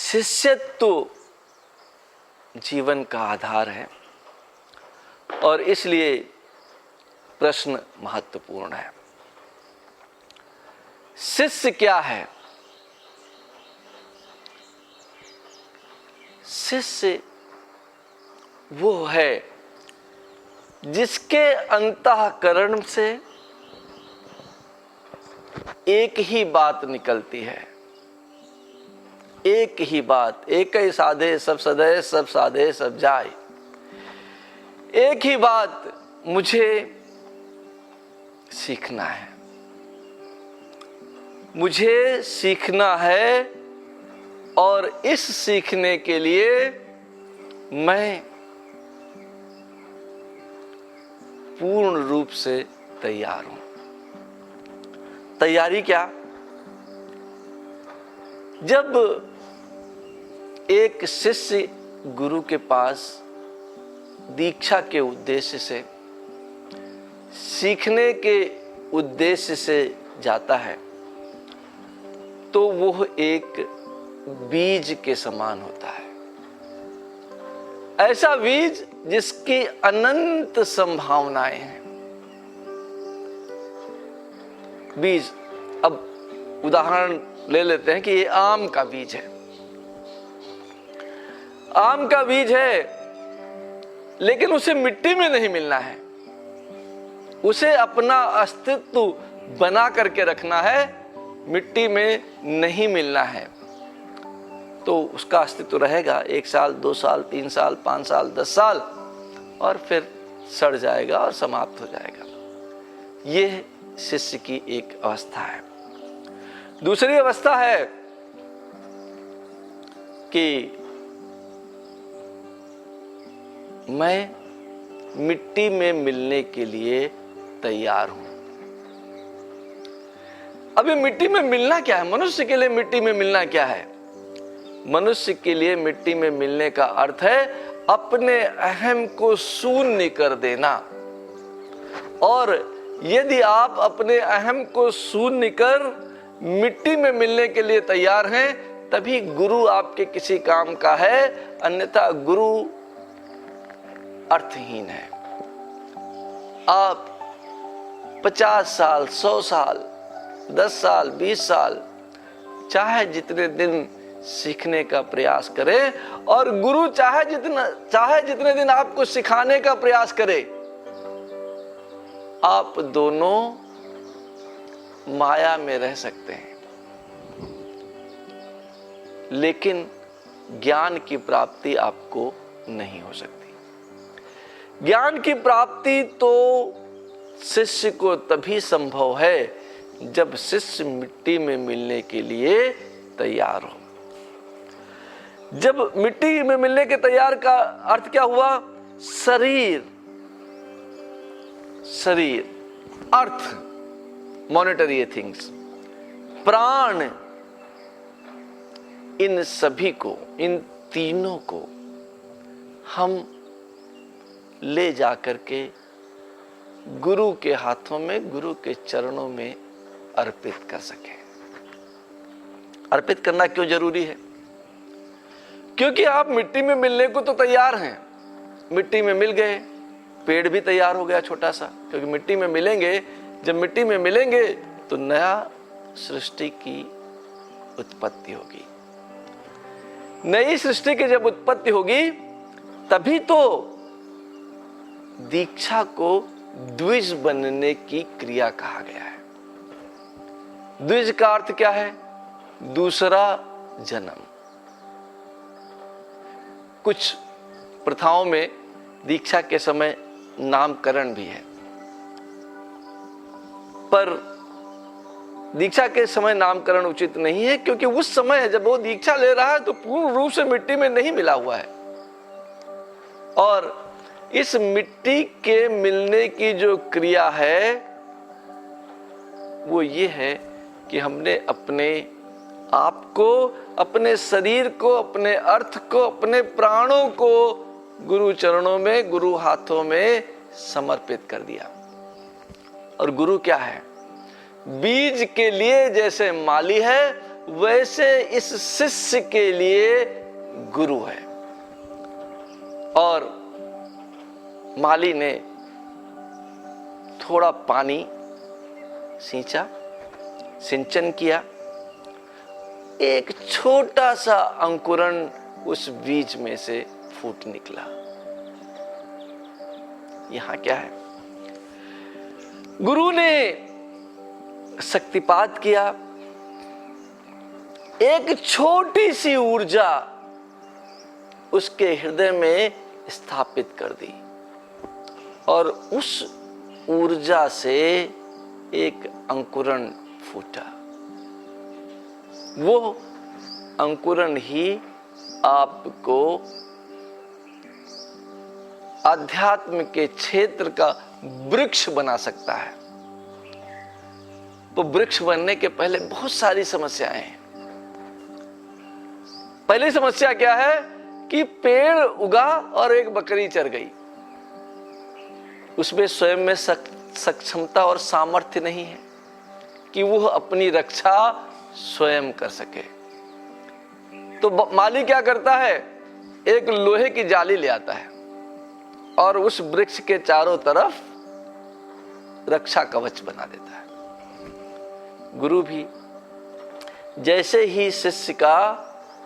शिष्यत्व जीवन का आधार है और इसलिए प्रश्न महत्वपूर्ण है। शिष्य क्या है? शिष्य वो है जिसके अंतःकरण से एक ही बात निकलती है, एक ही बात। एक ही साधे सब सदे, सब साधे सब जाए। एक ही बात, मुझे सीखना है, मुझे सीखना है और इस सीखने के लिए मैं पूर्ण रूप से तैयार हूं। तैयारी क्या? जब एक शिष्य गुरु के पास दीक्षा के उद्देश्य से, सीखने के उद्देश्य से जाता है तो वो एक बीज के समान होता है। ऐसा बीज जिसकी अनंत संभावनाएं हैं। बीज, अब उदाहरण ले लेते हैं कि ये आम का बीज है। आम का बीज है, लेकिन उसे मिट्टी में नहीं मिलना है, उसे अपना अस्तित्व बना करके रखना है, मिट्टी में नहीं मिलना है। तो उसका अस्तित्व रहेगा 1 साल, 2 साल, 3 साल, 5 साल, 10 साल और फिर सड़ जाएगा और समाप्त हो जाएगा। यह शिष्य की एक अवस्था है। दूसरी अवस्था है कि मैं मिट्टी में मिलने के लिए तैयार हूं। अभी मिट्टी में मिलना क्या है? मनुष्य के लिए मिट्टी में मिलना क्या है? मनुष्य के लिए मिट्टी में मिलने का अर्थ है अपने अहम को शून्य कर देना। और यदि आप अपने अहम को शून्य कर मिट्टी में मिलने के लिए तैयार हैं, तभी गुरु आपके किसी काम का है, अन्यथा गुरु अर्थहीन है। आप 50 साल, 100 साल, 10 साल, 20 साल, चाहे जितने दिन सीखने का प्रयास करें और गुरु चाहे जितने दिन आपको सिखाने का प्रयास करे, आप दोनों माया में रह सकते हैं, लेकिन ज्ञान की प्राप्ति आपको नहीं हो सकती। ज्ञान की प्राप्ति तो शिष्य को तभी संभव है जब शिष्य मिट्टी में मिलने के लिए तैयार हो। जब मिट्टी में मिलने के तैयार का अर्थ क्या हुआ? शरीर, अर्थ, मॉनेटरी थिंग्स, प्राण, इन सभी को, इन तीनों को हम ले जाकर के गुरु के हाथों में, गुरु के चरणों में अर्पित कर सके। अर्पित करना क्यों जरूरी है? क्योंकि आप मिट्टी में मिलने को तो तैयार हैं, मिट्टी में मिल गए, पेड़ भी तैयार हो गया छोटा सा, क्योंकि मिट्टी में मिलेंगे। जब मिट्टी में मिलेंगे तो नया सृष्टि की उत्पत्ति होगी। नई सृष्टि की जब उत्पत्ति होगी तभी तो दीक्षा को द्विज बनने की क्रिया कहा गया है। द्विज का अर्थ क्या है? दूसरा जन्म। कुछ प्रथाओं में दीक्षा के समय नामकरण भी है, पर दीक्षा के समय नामकरण उचित नहीं है, क्योंकि उस समय जब वो दीक्षा ले रहा है तो पूर्ण रूप से मिट्टी में नहीं मिला हुआ है। और इस मिट्टी के मिलने की जो क्रिया है वो ये है कि हमने अपने आप को, अपने शरीर को, अपने अर्थ को, अपने प्राणों को गुरु चरणों में, गुरु हाथों में समर्पित कर दिया। और गुरु क्या है? बीज के लिए जैसे माली है, वैसे इस शिष्य के लिए गुरु है। और माली ने थोड़ा पानी सींचा, सिंचन किया, एक छोटा सा अंकुरण उस बीज में से फूट निकला। यहां क्या है? गुरु ने शक्तिपात किया, एक छोटी सी ऊर्जा उसके हृदय में स्थापित कर दी और उस ऊर्जा से एक अंकुरण फूटा। वो अंकुरण ही आपको आध्यात्म के क्षेत्र का वृक्ष बना सकता है। तो वृक्ष बनने के पहले बहुत सारी समस्याएं हैं। पहली समस्या क्या है कि पेड़ उगा और एक बकरी चर गई। उसमें स्वयं में सक्षमता और सामर्थ्य नहीं है कि वो अपनी रक्षा स्वयं कर सके। तो माली क्या करता है? एक लोहे की जाली ले आता है और उस वृक्ष के चारों तरफ रक्षा कवच बना देता है। गुरु भी जैसे ही शिष्य का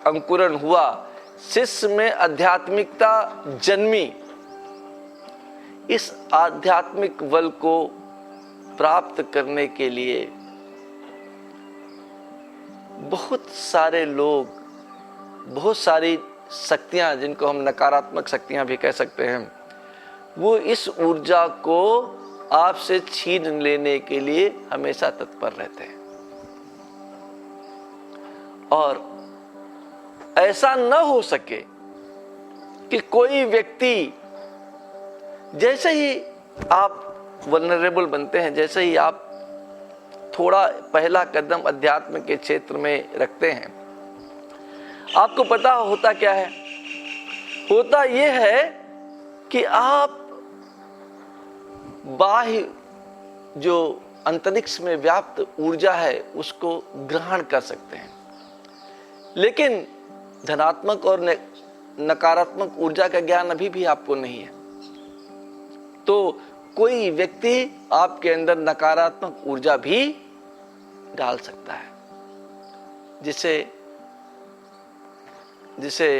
अंकुरण हुआ, शिष्य में आध्यात्मिकता जन्मी। इस आध्यात्मिक बल को प्राप्त करने के लिए बहुत सारे लोग, बहुत सारी शक्तियां, जिनको हम नकारात्मक शक्तियां भी कह सकते हैं, वो इस ऊर्जा को आपसे छीन लेने के लिए हमेशा तत्पर रहते हैं। और ऐसा न हो सके कि कोई व्यक्ति, जैसे ही आप वल्नरेबल बनते हैं, जैसे ही आप थोड़ा पहला कदम अध्यात्म के क्षेत्र में रखते हैं, आपको पता होता क्या है? होता यह है कि आप बाह्य जो अंतरिक्ष में व्याप्त ऊर्जा है उसको ग्रहण कर सकते हैं, लेकिन धनात्मक और नकारात्मक ऊर्जा का ज्ञान अभी भी आपको नहीं है। तो कोई व्यक्ति आपके अंदर नकारात्मक ऊर्जा भी डाल सकता है, जिसे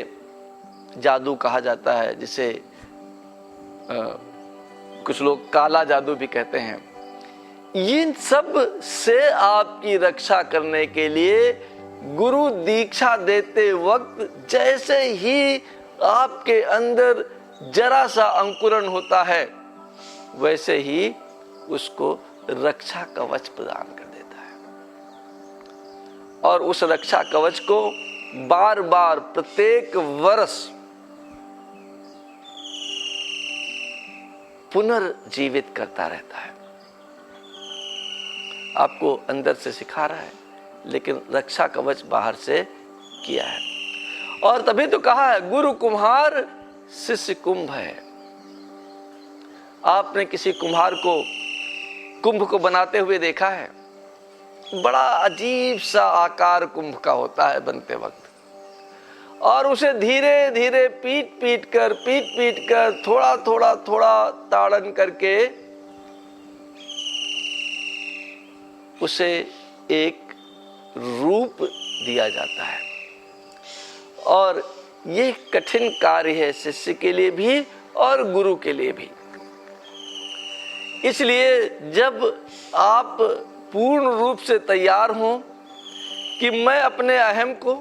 जादू कहा जाता है, जिसे कुछ लोग काला जादू भी कहते हैं। इन सब से आपकी रक्षा करने के लिए गुरु दीक्षा देते वक्त जैसे ही आपके अंदर जरा सा अंकुरण होता है, वैसे ही उसको रक्षा कवच प्रदान कर देता है। और उस रक्षा कवच को बार बार प्रत्येक वर्ष पुनर्जीवित करता रहता है। आपको अंदर से सिखा रहा है, लेकिन रक्षा कवच बाहर से किया है। और तभी तो कहा है गुरु कुम्हार शिष्य कुंभ है। आपने किसी कुम्हार को कुंभ को बनाते हुए देखा है? बड़ा अजीब सा आकार कुंभ का होता है बनते वक्त, और उसे धीरे धीरे पीट पीट कर थोड़ा ताड़न करके उसे एक रूप दिया जाता है। और यह कठिन कार्य है शिष्य के लिए भी और गुरु के लिए भी। इसलिए जब आप पूर्ण रूप से तैयार हों कि मैं अपने अहम को,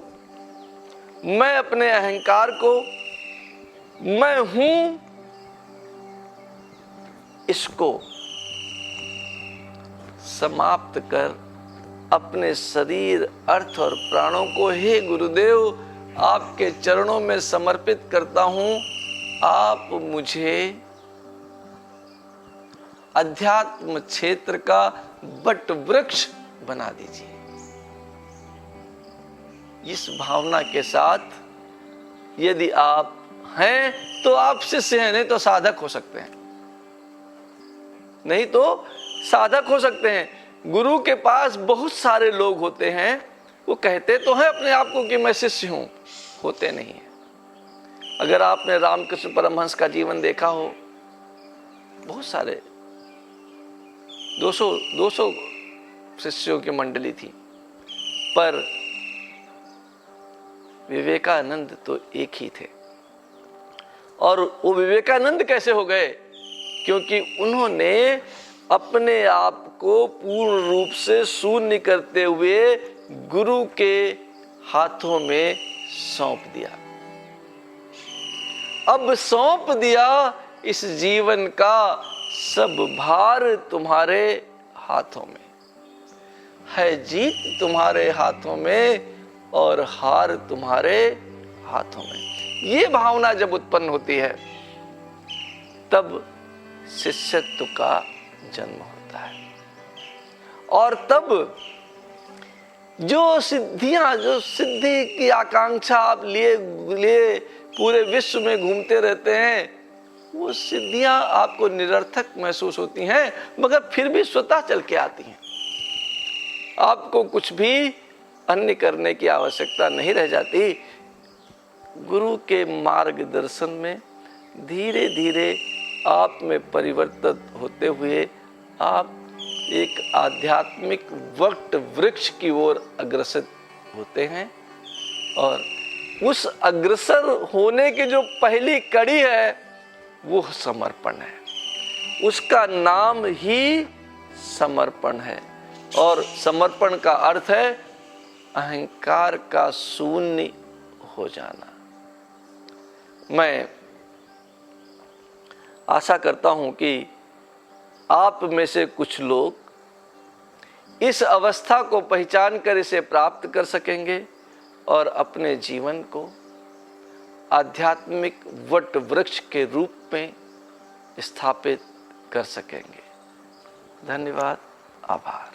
मैं अपने अहंकार को, मैं हूं, इसको समाप्त कर अपने शरीर, अर्थ और प्राणों को हे गुरुदेव आपके चरणों में समर्पित करता हूं, आप मुझे अध्यात्म क्षेत्र का वट वृक्ष बना दीजिए। इस भावना के साथ यदि आप हैं तो आप शिष्य हैं, नहीं तो साधक हो सकते हैं, नहीं तो साधक हो सकते हैं। गुरु के पास बहुत सारे लोग होते हैं वो कहते तो हैं अपने आप को कि मैं शिष्य हूं, होते नहीं है। अगर आपने रामकृष्ण परमहंस का जीवन देखा हो, बहुत सारे 200 शिष्यों की मंडली थी, पर विवेकानंद तो एक ही थे। और वो विवेकानंद कैसे हो गए? क्योंकि उन्होंने अपने आप को पूर्ण रूप से शून्य करते हुए गुरु के हाथों में सौंप दिया। अब सौंप दिया, इस जीवन का सब भार तुम्हारे हाथों में है, जीत तुम्हारे हाथों में और हार तुम्हारे हाथों में। ये भावना जब उत्पन्न होती है तब शिष्यत्व का जन्म होता है। और तब जो सिद्धियां, जो सिद्धि की आकांक्षा आप लिए पूरे विश्व में घूमते रहते हैं, वो सिद्धियां आपको निरर्थक महसूस होती हैं, मगर फिर भी स्वतः चल के आती हैं। आपको कुछ भी अन्य करने की आवश्यकता नहीं रह जाती। गुरु के मार्गदर्शन में धीरे धीरे आप में परिवर्तित होते हुए आप एक आध्यात्मिक वट वृक्ष की ओर अग्रसर होते हैं। और उस अग्रसर होने की जो पहली कड़ी है वो समर्पण है। उसका नाम ही समर्पण है। और समर्पण का अर्थ है अहंकार का शून्य हो जाना। मैं आशा करता हूं कि आप में से कुछ लोग इस अवस्था को पहचान कर इसे प्राप्त कर सकेंगे और अपने जीवन को आध्यात्मिक वट वृक्ष के रूप में स्थापित कर सकेंगे। धन्यवाद, आभार।